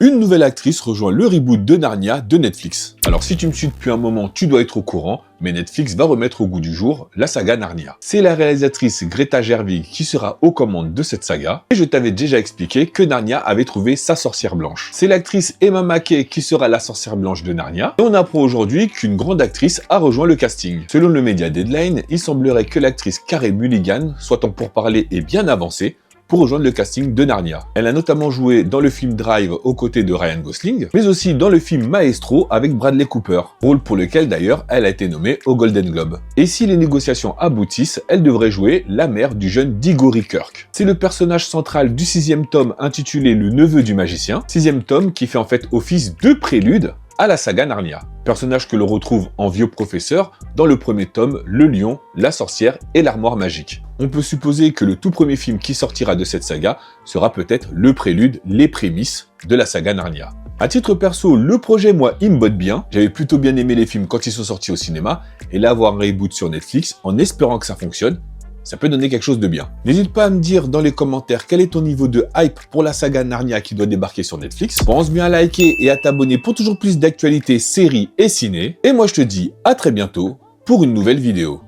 Une nouvelle actrice rejoint le reboot de Narnia de Netflix. Alors si tu me suis depuis un moment, tu dois être au courant, mais Netflix va remettre au goût du jour la saga Narnia. C'est la réalisatrice Greta Gerwig qui sera aux commandes de cette saga, et je t'avais déjà expliqué que Narnia avait trouvé sa sorcière blanche. C'est l'actrice Emma Mackey qui sera la sorcière blanche de Narnia, et on apprend aujourd'hui qu'une grande actrice a rejoint le casting. Selon le média Deadline, il semblerait que l'actrice Carey Mulligan soit en pourparlers et bien avancée pour rejoindre le casting de Narnia. Elle a notamment joué dans le film Drive aux côtés de Ryan Gosling, mais aussi dans le film Maestro avec Bradley Cooper, rôle pour lequel d'ailleurs elle a été nommée au Golden Globe. Et si les négociations aboutissent, elle devrait jouer la mère du jeune Digory Kirk. C'est le personnage central du 6e tome intitulé Le Neveu du Magicien, 6e tome qui fait en fait office de prélude à la saga Narnia. Personnage que l'on retrouve en vieux professeur dans le premier tome, Le Lion, la Sorcière et l'Armoire Magique. On peut supposer que le tout premier film qui sortira de cette saga sera peut-être le prélude, les prémices de la saga Narnia. À titre perso, le projet, moi, il me botte bien. J'avais plutôt bien aimé les films quand ils sont sortis au cinéma, et là, avoir un reboot sur Netflix, en espérant que ça fonctionne, ça peut donner quelque chose de bien. N'hésite pas à me dire dans les commentaires quel est ton niveau de hype pour la saga Narnia qui doit débarquer sur Netflix. Pense bien à liker et à t'abonner pour toujours plus d'actualités, séries et ciné. Et moi je te dis à très bientôt pour une nouvelle vidéo.